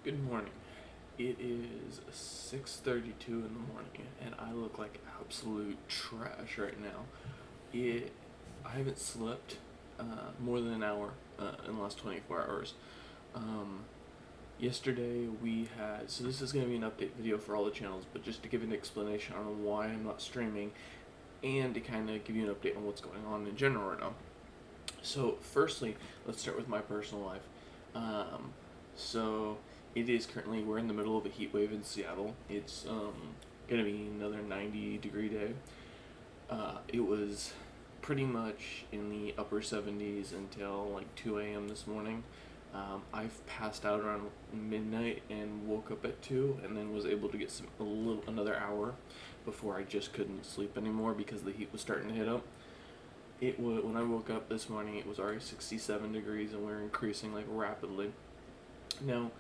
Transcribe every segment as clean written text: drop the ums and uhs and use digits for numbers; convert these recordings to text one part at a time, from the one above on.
Good morning. It is 6:32 in the morning and I look like absolute trash right now. It I haven't slept more than an hour in the last 24 hours. Um, Yesterday we had this is going to be an update video for all the channels, but just to give an explanation on why I'm not streaming and to kind of give you an update on what's going on in general right now. So, firstly, let's start with my personal life. Um, so, it is currently, we're in the middle of a heat wave in Seattle. It's gonna be another 90-degree day. It was pretty much in the upper 70s until like 2 a.m. this morning. I've passed out around midnight and woke up at 2 and then was able to get another hour before I just couldn't sleep anymore because the heat was starting to hit up. When I woke up this morning, it was already 67 degrees, and we're increasing like rapidly. Now,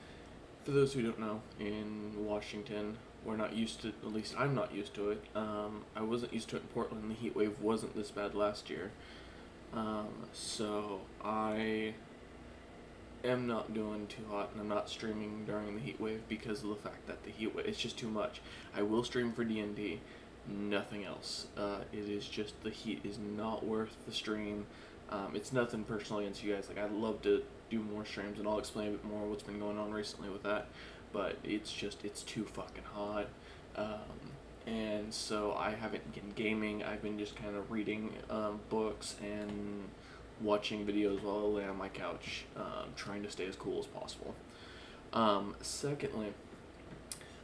for those who don't know, in Washington, we're not used to. At least I'm not used to it. I wasn't used to it in Portland. The heat wave wasn't this bad last year. So I am not doing too hot, and I'm not streaming during the heat wave because of the fact that the heat wave it's just too much. I will stream for D&D, nothing else. It is just the heat is not worth the stream. It's nothing personal against you guys. Like I'd love to do more streams, and I'll explain a bit more what's been going on recently with that. But it's too fucking hot. And so I haven't been gaming. I've been just kind of reading books and watching videos while I lay on my couch, trying to stay as cool as possible. Secondly,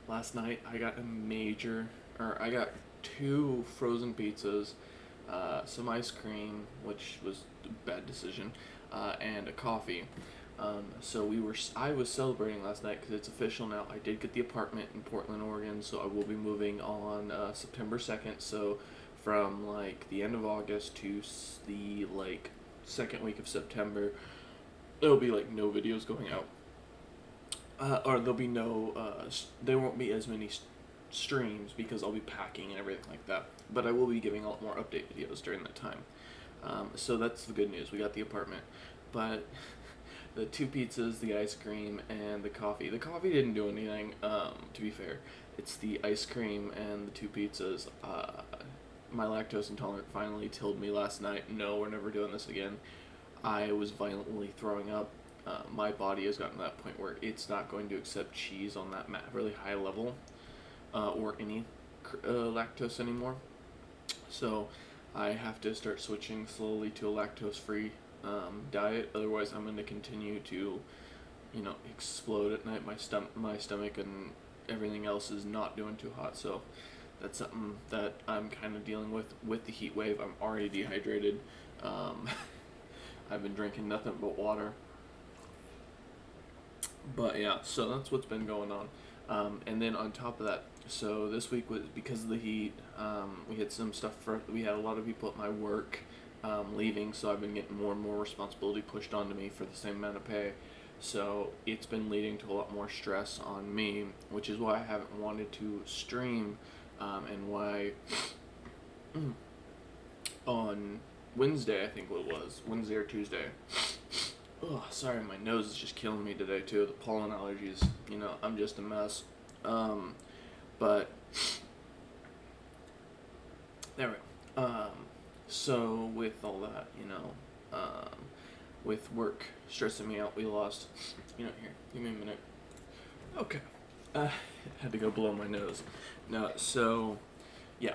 last night I got two frozen pizzas, some ice cream, which was a bad decision, and a coffee. I was celebrating last night because it's official now. I did get the apartment in Portland, Oregon, so I will be moving on September 2nd. So from like the end of August to the like second week of September, there'll be like no videos going out. Or there'll be no, there won't be as many streams because I'll be packing and everything like that. But I will be giving a lot more update videos during that time. So that's the good news. We got the apartment. But the two pizzas, the ice cream, and the coffee. The coffee didn't do anything, to be fair. It's the ice cream and the two pizzas. My lactose intolerant finally told me last night, no, we're never doing this again. I was violently throwing up. My body has gotten to that point where it's not going to accept cheese on that really high level, or any lactose anymore. So I have to start switching slowly to a lactose-free diet. Otherwise, I'm going to continue to, explode at night. My stomach, and everything else is not doing too hot. So that's something that I'm kind of dealing with the heat wave. I'm already dehydrated. Um, I've been drinking nothing but water. But yeah, so that's what's been going on. And then on top of that, so this week was because of the heat. We had we had a lot of people at my work leaving, so I've been getting more and more responsibility pushed onto me for the same amount of pay. So it's been leading to a lot more stress on me, which is why I haven't wanted to stream, and why on Wednesday, I think what it was, Wednesday or Tuesday. Oh, sorry, my nose is just killing me today too. The pollen allergies, I'm just a mess. But there we go. So with all that, with work stressing me out, we lost. Here, give me a minute. Okay. Had to go blow my nose. No, so yeah.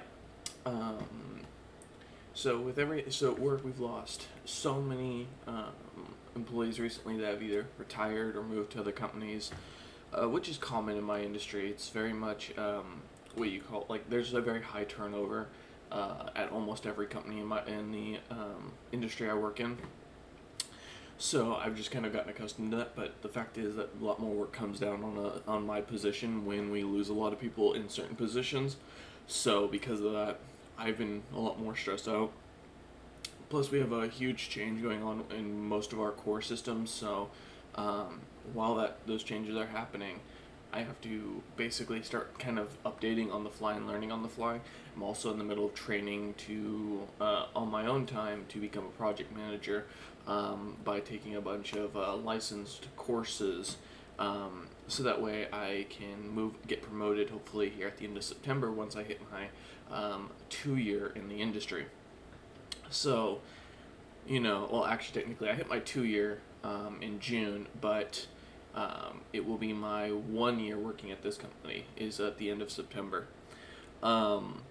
So at work, we've lost so many employees recently that have either retired or moved to other companies, which is common in my industry. It's very much what you call, like, there's a very high turnover at almost every company in the industry I work in. So I've just kind of gotten accustomed to that. But the fact is that a lot more work comes down on my position when we lose a lot of people in certain positions. So because of that, I've been a lot more stressed out. Plus, we have a huge change going on in most of our core systems. So while those changes are happening, I have to basically start kind of updating on the fly and learning on the fly. I'm also in the middle of training to on my own time to become a project manager by taking a bunch of licensed courses. so that way I can get promoted hopefully here at the end of September once I hit my 2 year in the industry. So, well, actually, technically, I hit my 2 year in June, but it will be my 1 year working at this company is at the end of September. Um,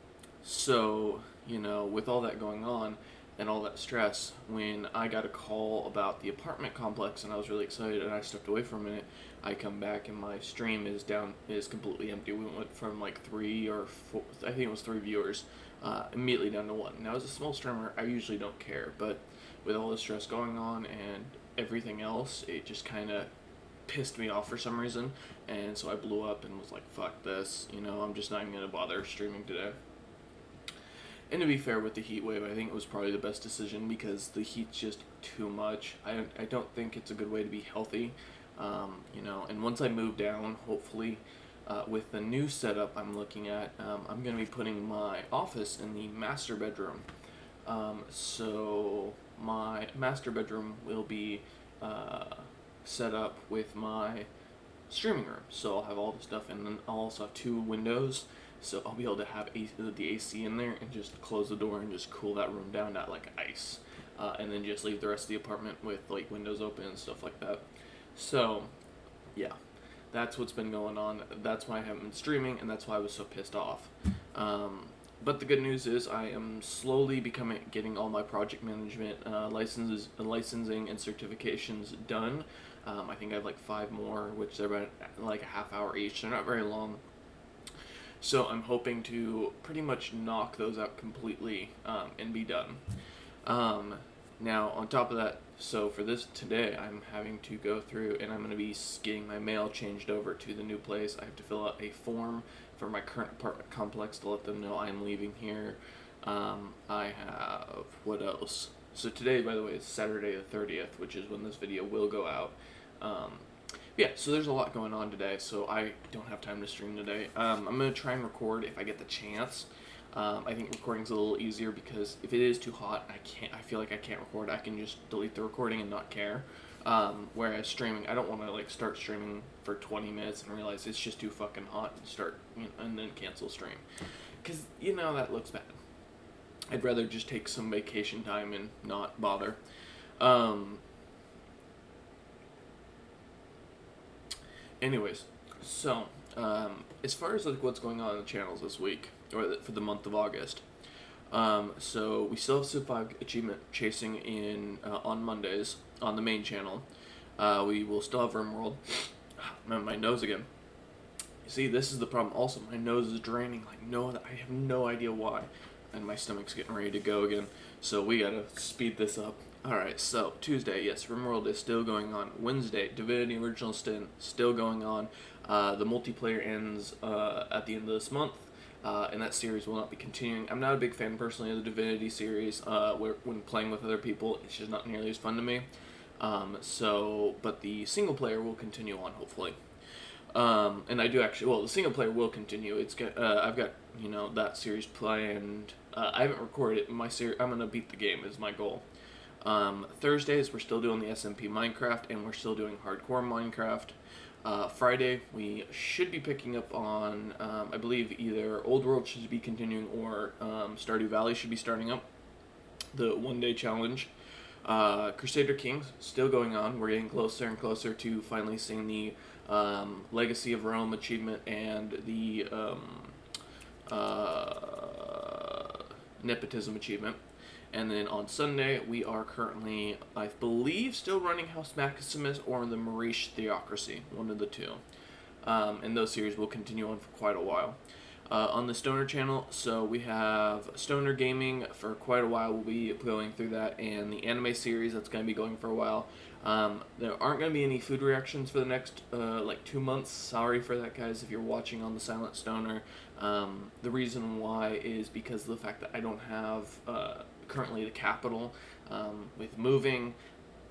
so, with all that going on and all that stress, when I got a call about the apartment complex and I was really excited and I stepped away for a minute, I come back and my stream is completely empty. We went from like 3 or 4, I think it was 3 viewers, immediately down to one. Now, as a small streamer, I usually don't care, but with all the stress going on and everything else, it just kind of pissed me off for some reason, and so I blew up and was like, fuck this, I'm just not even going to bother streaming today. And to be fair with the heat wave, I think it was probably the best decision because the heat's just too much. I don't think it's a good way to be healthy, and once I move down, hopefully, with the new setup I'm looking at, I'm going to be putting my office in the master bedroom. So my master bedroom will be set up with my streaming room. So I'll have all the stuff, and then I'll also have 2 windows. So I'll be able to have the AC in there and just close the door and just cool that room down to like ice. And then just leave the rest of the apartment with like windows open and stuff like that. So, yeah, that's what's been going on. That's why I haven't been streaming, and that's why I was so pissed off. But the good news is I am slowly getting all my project management licensing and certifications done. I think I have like 5 more, which they're about like a half hour each. They're not very long. So I'm hoping to pretty much knock those out completely and be done. Now, on top of that, so for this today, I'm having to go through and I'm going to be getting my mail changed over to the new place. I have to fill out a form for my current apartment complex to let them know I'm leaving here. I have, what else? So today, by the way, is Saturday the 30th, which is when this video will go out. Yeah, so there's a lot going on today, so I don't have time to stream today. I'm going to try and record if I get the chance. I think recording's a little easier because if it is too hot, I feel like I can't record. I can just delete the recording and not care. Whereas streaming, I don't want to like start streaming for 20 minutes and realize it's just too fucking hot and start, and then cancel stream. Because, that looks bad. I'd rather just take some vacation time and not bother. Anyways, so, as far as like what's going on in the channels this week, or for the month of August, so we still have Civ 5 achievement chasing in on Mondays on the main channel. We will still have RimWorld. My nose again. See, this is the problem. Also, my nose is draining. I have no idea why, and my stomach's getting ready to go again. So we gotta speed this up. Alright, so Tuesday, yes, RimWorld is still going on. Wednesday, Divinity Original Sin still going on. The multiplayer ends at the end of this month. And that series will not be continuing. I'm not a big fan personally of the Divinity series. When playing with other people, it's just not nearly as fun to me. But the single player will continue on, hopefully. And I do actually. Well, the single player will continue. I've got that series planned. I haven't recorded it. I'm gonna beat the game is my goal. Thursdays we're still doing the SMP Minecraft, and we're still doing hardcore Minecraft. Friday, we should be picking up on, I believe either Old World should be continuing or Stardew Valley should be starting up. The one-day challenge. Crusader Kings, still going on. We're getting closer and closer to finally seeing the Legacy of Rome achievement and the Nepotism achievement. And then on Sunday, we are currently, I believe, still running House Maximus or the Marish Theocracy, one of the two. And those series will continue on for quite a while. On the Stoner channel, so we have Stoner Gaming for quite a while. We'll be going through that, and the anime series that's going to be going for a while. There aren't going to be any food reactions for the next 2 months. Sorry for that, guys, if you're watching on the Silent Stoner. The reason why is because of the fact that I don't have currently the capital with moving,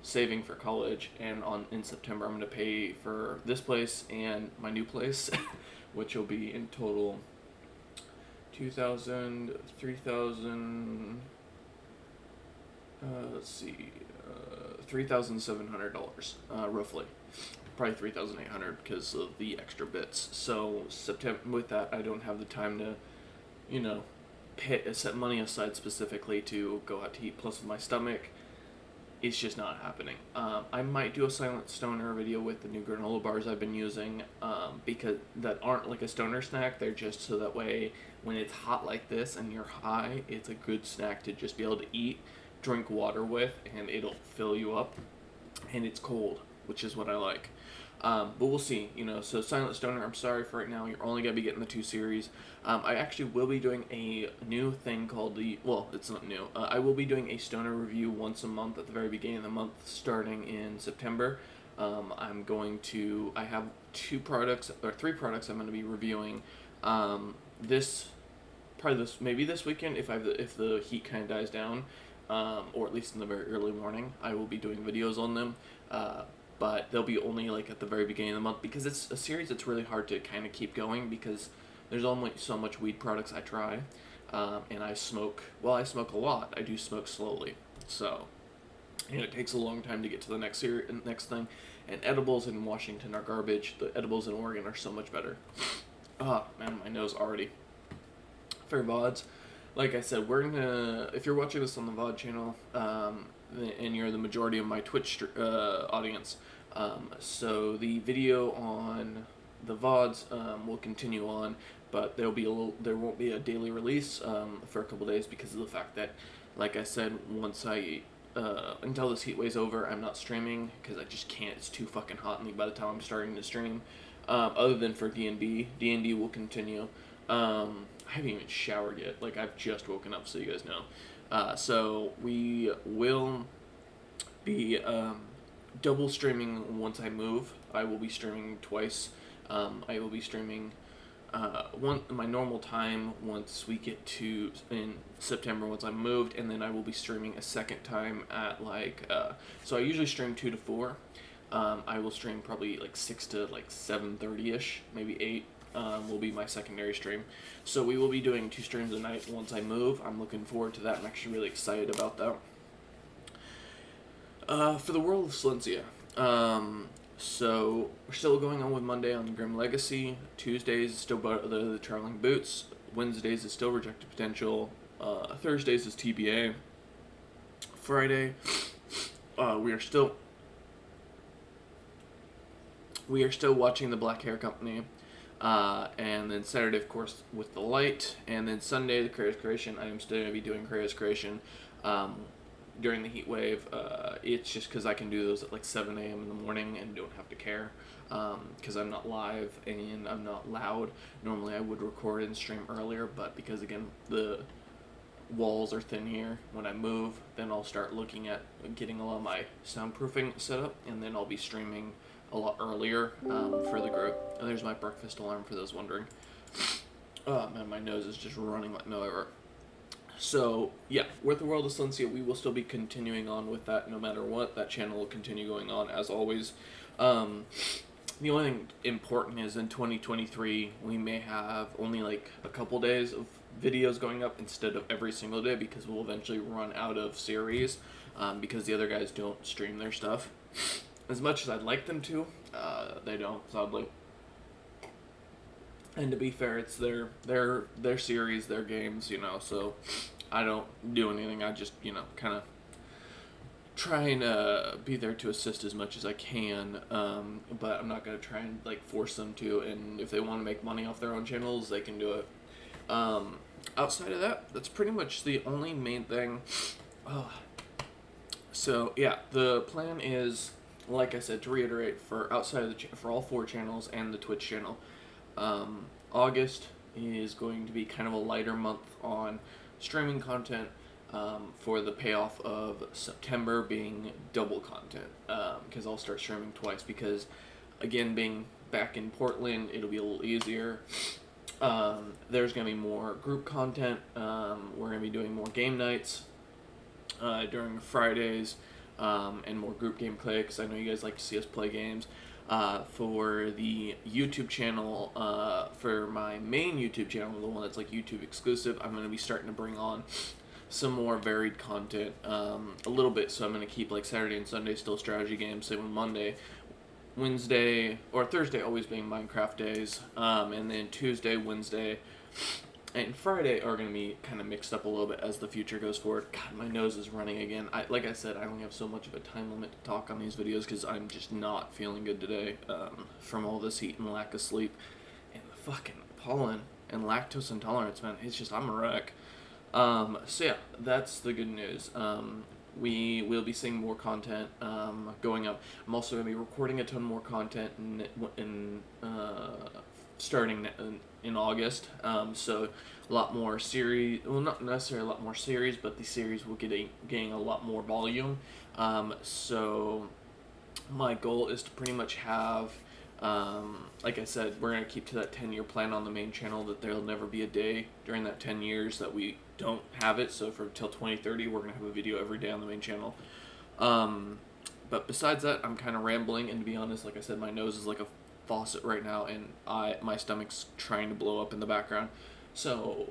saving for college, and in September I'm going to pay for this place and my new place, which will be in total $2,000, $3,000, $3,700 roughly probably 3,800 because of the extra bits. So September, with that, I don't have the time to, you know, set money aside specifically to go out to eat. Plus, with my stomach, it's just not happening. I might do a Silent Stoner video with the new granola bars I've been using, because that aren't like a stoner snack. They're just so that way when it's hot like this and you're high, it's a good snack to just be able to eat, drink water with, and it'll fill you up. And it's cold, which is what I like. But we'll see, so Silent Stoner, I'm sorry for right now, you're only going to be getting the 2 series. I actually will be doing a new thing called it's not new, I will be doing a Stoner review once a month at the very beginning of the month, starting in September. I have 3 products I'm going to be reviewing, maybe this weekend, if the heat kind of dies down, or at least in the very early morning, I will be doing videos on them. But they'll be only like at the very beginning of the month, because it's a series that's really hard to kind of keep going because there's only so much weed products I try, and I smoke a lot. I do smoke slowly, so it takes a long time to get to the next thing. And edibles in Washington are garbage. The edibles in Oregon are so much better. Oh man, my nose already. For VODs, like I said, if you're watching this on the VOD channel, and you're the majority of my Twitch audience, so the video on the VODs will continue on, but there won't be a daily release for a couple days because of the fact that, like I said, until this heat wave's over, I'm not streaming because I just can't. It's too fucking hot by the time I'm starting to stream. Other than for D&D will continue. I haven't even showered yet. Like, I've just woken up, so you guys know. So we will be double streaming once I move. I will be streaming twice. I will be streaming my normal time once we get to in September once I'm moved, and then I will be streaming a second time at so I usually stream 2 to 4. I will stream probably 6 to 7:30ish, maybe 8. Will be my secondary stream. So we will be doing 2 streams a night once I move. I'm looking forward to that. I'm actually really excited about that. For the World of Silencia, so we're still going on with Monday on Grim Legacy. Tuesdays is still the Traveling Boots. Wednesdays is still Rejected Potential. Thursdays is TBA. Friday, we are still watching the Black Hair Company. And then Saturday, of course, with the light, and then Sunday, the Creator's Creation. I am still going to be doing Creator's Creation during the heat wave. It's just because I can do those at 7 a.m. in the morning and don't have to care, because I'm not live and I'm not loud. Normally I would record and stream earlier, but because, again, the walls are thin here, when I move, then I'll start looking at getting a lot of my soundproofing set up, and then I'll be streaming a lot earlier for the group. And there's my breakfast alarm for those wondering. Oh man, my nose is just running like no ever. So yeah, with the World of Silencia, we will still be continuing on with that no matter what. That channel will continue going on as always. The only thing important is in 2023 we may have only a couple days of videos going up instead of every single day, because we'll eventually run out of series, because the other guys don't stream their stuff. As much as I'd like them to, they don't, sadly. And to be fair, it's their series, their games, so I don't do anything. I just, kind of try and be there to assist as much as I can, but I'm not going to try and force them to, and if they want to make money off their own channels, they can do it. Outside of that, that's pretty much the only main thing. So yeah, the plan is, like I said, to reiterate, for for all 4 channels and the Twitch channel, August is going to be kind of a lighter month on streaming content, for the payoff of September being double content, because I'll start streaming twice, because again, being back in Portland, it'll be a little easier. There's going to be more group content. We're going to be doing more game nights during Fridays, and more group gameplay, because I know you guys like to see us play games. For the YouTube channel, for my main YouTube channel, the one that's YouTube exclusive, I'm going to be starting to bring on some more varied content, a little bit. So I'm going to keep Saturday and Sunday still strategy games. Same with Monday. Wednesday or Thursday always being Minecraft days, and then Tuesday, Wednesday, and Friday are going to be kind of mixed up a little bit as the future goes forward. God, my nose is running again. Like I said, I only have so much of a time limit to talk on these videos because I'm just not feeling good today from all this heat and lack of sleep. And the fucking pollen and lactose intolerance, man, it's just, I'm a wreck. So yeah, that's the good news. We will be seeing more content going up. I'm also going to be recording a ton more content starting in August. So a lot more series. Well, not necessarily a lot more series, but the series will getting a lot more volume. So my goal is to pretty much have. Like I said, we're going to keep to that 10-year plan on the main channel, that there'll never be a day during that 10 years that we don't have it. So for till 2030, we're going to have a video every day on the main channel. But besides that, I'm kind of rambling, and to be honest, like I said, my nose is like a faucet right now, and my stomach's trying to blow up in the background. So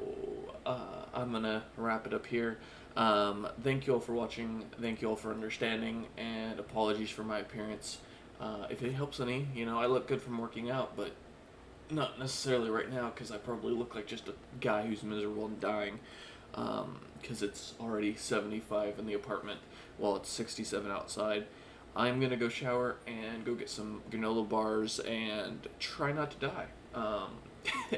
I'm going to wrap it up here. Thank you all for watching. Thank you all for understanding, and apologies for my appearance. If it helps any, I look good from working out, but not necessarily right now, because I probably look like just a guy who's miserable and dying, because it's already 75 in the apartment while it's 67 outside. I'm going to go shower and go get some granola bars and try not to die.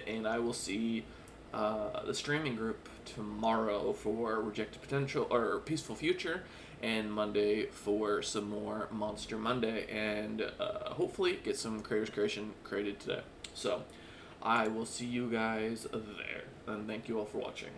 And I will see the streaming group tomorrow for Rejected Potential, or Peaceful Future, and Monday for some more Monster Monday, and hopefully get some Creators Creation created today. So I will see you guys there, and thank you all for watching.